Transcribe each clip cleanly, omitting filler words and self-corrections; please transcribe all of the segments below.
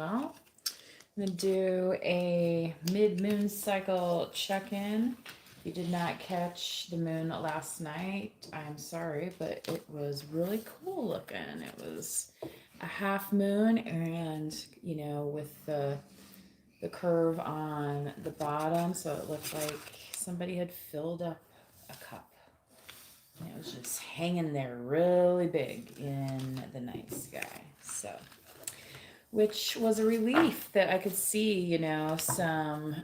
well. I'm going to do a mid-moon cycle check-in. If you did not catch the moon last night, I'm sorry, but it was really cool looking. It was a half moon and, with the curve on the bottom, so it looked like somebody had filled up a cup. And it was just hanging there really big in the night sky. So, which was a relief that I could see, some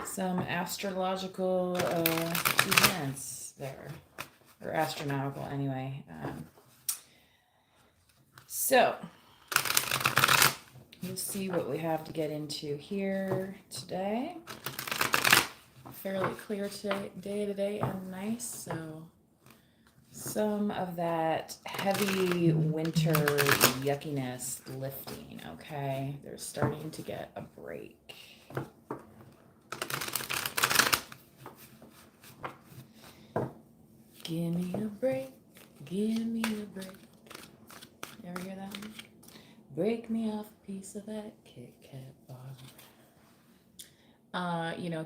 some astrological events there, or astronomical anyway. So we'll see what we have to get into here today. Fairly clear today and nice, so some of that heavy winter yuckiness lifting, okay? They're starting to get a break. Give me a break, give me a break. You ever hear that one? Break me off a piece of that Kit Kat bar.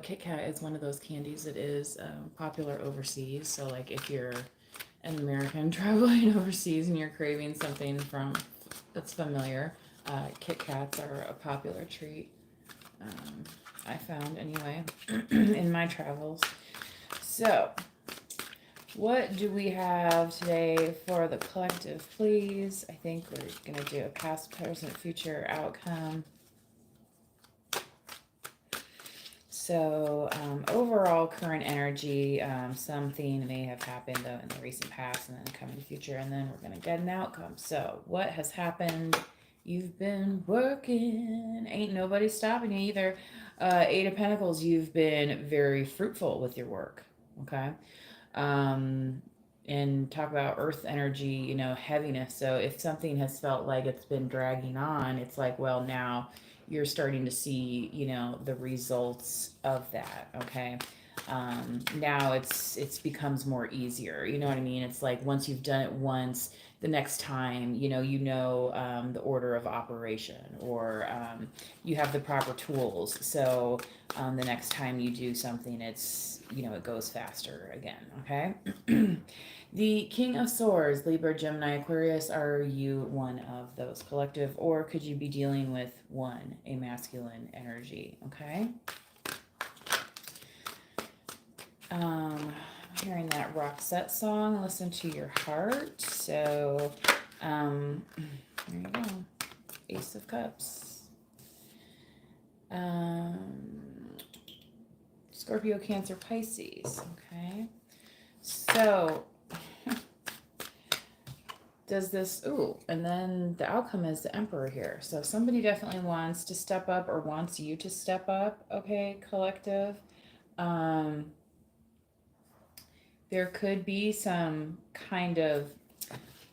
Kit Kat is one of those candies that is popular overseas. So, like, if you're an American traveling overseas and you're craving something that's familiar, Kit Kats are a popular treat. I found anyway in my travels. So, what do we have today for the collective, please? I think we're going to do a past, present, future outcome. So, overall current energy, something may have happened though in the recent past and then coming future, and then we're going to get an outcome. So, what has happened? You've been working. Ain't nobody stopping you either. Eight of Pentacles, you've been very fruitful with your work. Okay. And talk about earth energy, heaviness. So if something has felt like it's been dragging on, it's like, well, now you're starting to see, the results of that. Okay. Now it's becomes more easier. You know what I mean? It's like once you've done it once, the next time, the order of operation, or you have the proper tools. So the next time you do something, it's, it goes faster again. Okay. The King of Swords, Libra, Gemini, Aquarius, are you one of those collective, or could you be dealing with a masculine energy? Okay. Hearing that Roxette song, listen to your heart. So, there you go. Ace of Cups. Scorpio, Cancer, Pisces. Okay. So, does this, and then the outcome is the Emperor here. So somebody definitely wants to step up or wants you to step up. Okay, collective. There could be some kind of,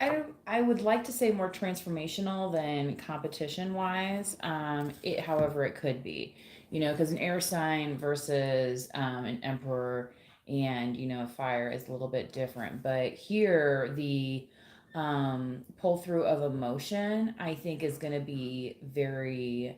I would like to say more transformational than competition wise. However, it could be, because an air sign versus an emperor and, fire is a little bit different. But here, the pull through of emotion, I think, is going to be very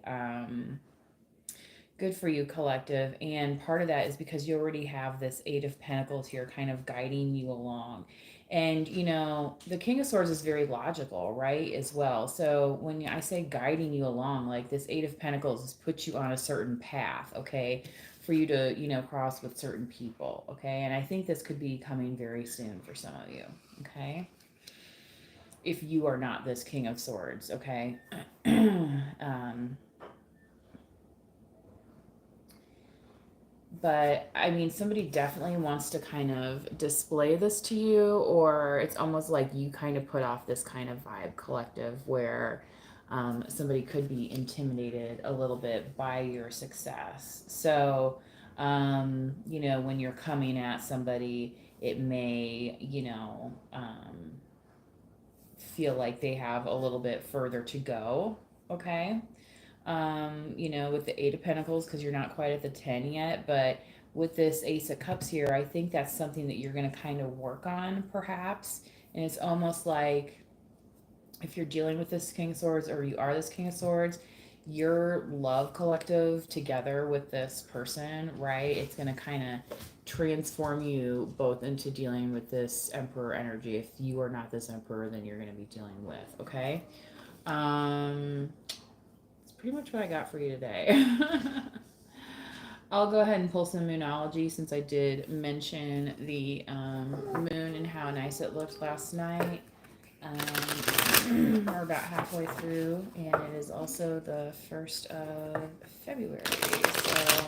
good for you, collective. And part of that is because you already have this Eight of Pentacles here kind of guiding you along. And, the King of Swords is very logical, right, as well. So when I say guiding you along, like this Eight of Pentacles has put you on a certain path, okay, for you to, cross with certain people, okay? And I think this could be coming very soon for some of you, okay? If you are not this King of Swords, okay? But I mean, somebody definitely wants to kind of display this to you, or it's almost like you kind of put off this kind of vibe, collective, where somebody could be intimidated a little bit by your success. So, when you're coming at somebody, it may, feel like they have a little bit further to go. Okay. With the Eight of Pentacles, because you're not quite at the 10 yet, but with this Ace of Cups here, I think that's something that you're going to kind of work on, perhaps. And it's almost like if you're dealing with this King of Swords or you are this King of Swords, your love collective together with this person, right? It's going to kind of transform you both into dealing with this Emperor energy. If you are not this Emperor, then you're going to be dealing with, okay? It's pretty much what I got for you today. I'll go ahead and pull some moonology since I did mention the moon and how nice it looked last night. We're about halfway through, and it is also the 1st of February. So,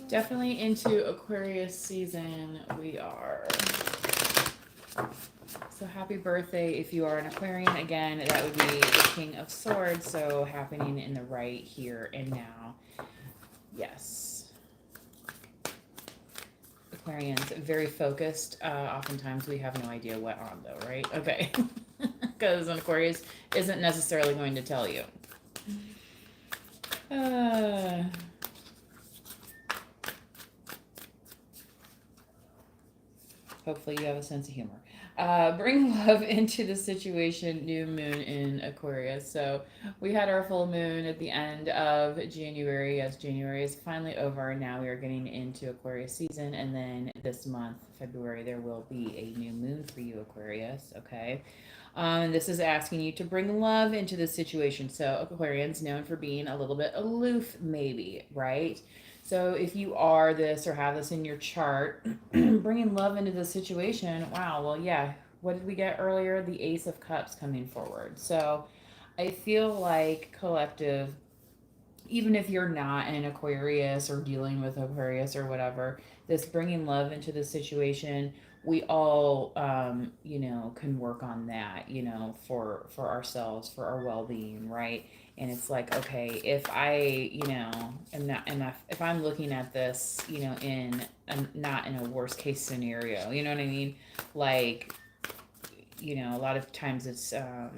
definitely into Aquarius season, we are. So, happy birthday if you are an Aquarian. Again, that would be the King of Swords, so happening in the right here and now. Yes. Aquarians, very focused. Oftentimes, we have no idea what on, though, right? Okay. Because an Aquarius isn't necessarily going to tell you. Hopefully you have a sense of humor. Bring love into the situation, new moon in Aquarius. So we had our full moon at the end of January. Yes, January is finally over. Now we are getting into Aquarius season. And then this month, February, there will be a new moon for you, Aquarius. Okay. This is asking you to bring love into the situation. So Aquarians known for being a little bit aloof, maybe, right? So if you are this or have this in your chart, bringing love into the situation, wow, well, yeah. What did we get earlier? The Ace of Cups coming forward. So I feel like collective, even if you're not an Aquarius or dealing with Aquarius or whatever, this bringing love into the situation, we all, can work on that, for ourselves, for our well-being, right? And it's like, okay, if I, am not enough, if I'm looking at this, not in a worst case scenario, you know what I mean? Like, a lot of times it's a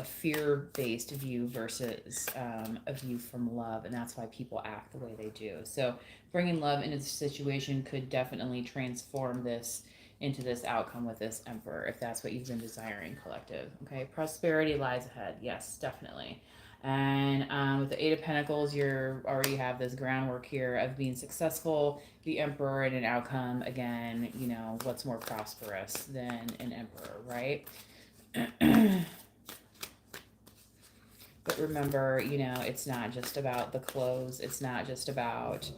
fear-based view versus a view from love, and that's why people act the way they do. So bringing love into the situation could definitely transform this into this outcome with this Emperor, if that's what you've been desiring, collective. Okay, prosperity lies ahead. Yes, definitely. And with the Eight of Pentacles, you already have this groundwork here of being successful, the Emperor, and an outcome. Again, what's more prosperous than an Emperor, right? But remember, it's not just about the clothes. It's not just about,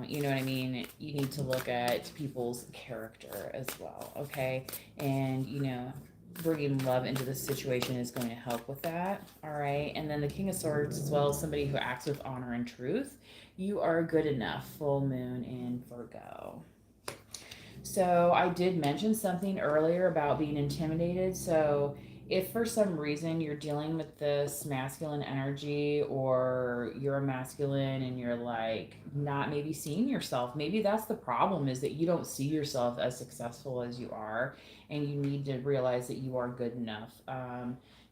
you know what I mean? You need to look at people's character as well, okay? And, bringing love into the situation is going to help with that, all right? And then the King of Swords, as well as somebody who acts with honor and truth, you are good enough. Full moon in Virgo. So I did mention something earlier about being intimidated. So if for some reason you're dealing with this masculine energy, or you're a masculine and you're like not maybe seeing yourself, maybe that's the problem, is that you don't see yourself as successful as you are, and you need to realize that you are good enough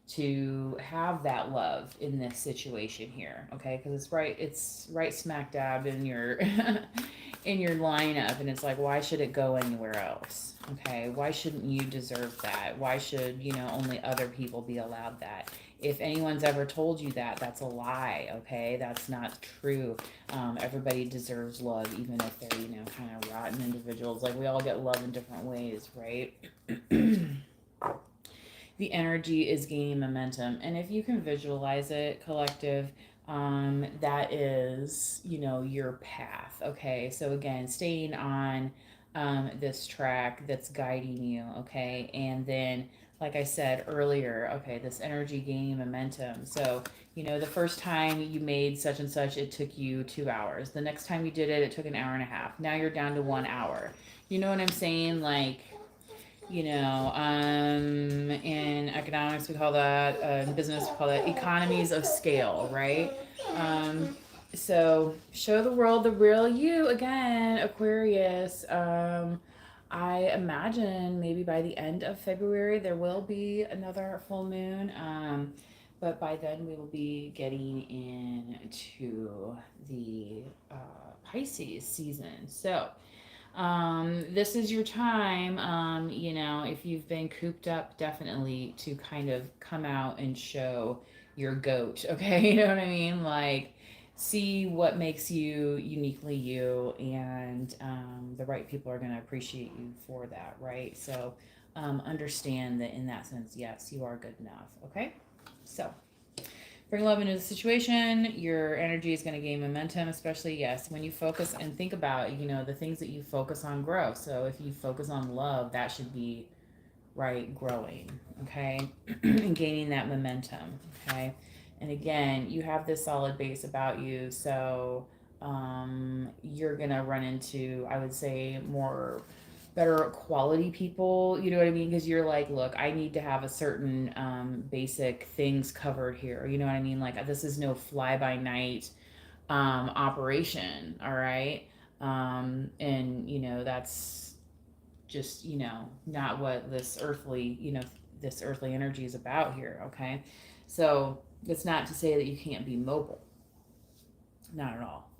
to have that love in this situation here, okay? Because it's right smack dab in your in your lineup, and it's like, why should it go anywhere else? Okay, why shouldn't you deserve that? Why should only other people be allowed that? If anyone's ever told you that, that's a lie. Okay, that's not true. Everybody deserves love, even if they're kind of rotten individuals. Like, we all get love in different ways, right? The energy is gaining momentum, and if you can visualize it, collective, that is your path. Okay, so again, staying on this track that's guiding you. Okay, and then, like I said earlier, okay, this energy gaining momentum. So the first time you made such and such, it took you 2 hours. The next time you did it, it took an hour and a half. Now you're down to 1 hour. You know what I'm saying? Like, in economics we call that, in business we call that economies of scale, right? So show the world the real you again, Aquarius. I imagine maybe by the end of February there will be another full moon. But by then we will be getting into the Pisces season. So This is your time. You know, if you've been cooped up, definitely to kind of come out and show your goat. Okay, you know what I mean? Like, see what makes you uniquely you, and the right people are going to appreciate you for that, right? So, understand that in that sense, yes, you are good enough. Okay, so bring love into the situation. Your energy is going to gain momentum, especially, yes, when you focus and think about, you know, the things that you focus on grow. So if you focus on love, that should be right growing, okay, and gaining that momentum, okay. And again, you have this solid base about you, so you're gonna run into, I would say, more better quality people, you know what I mean? Because you're like, look, I need to have a certain basic things covered here, you know what I mean? Like, this is no fly by night operation, all right. And you know, that's just, you know, not what this earthly, you know, this earthly energy is about here, okay. So it's not to say that you can't be mobile, not at all.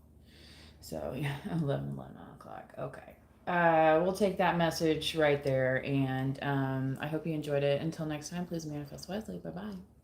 So yeah, 11 o'clock, okay. We'll take that message right there, and I hope you enjoyed it. Until next time, please manifest wisely. Bye bye.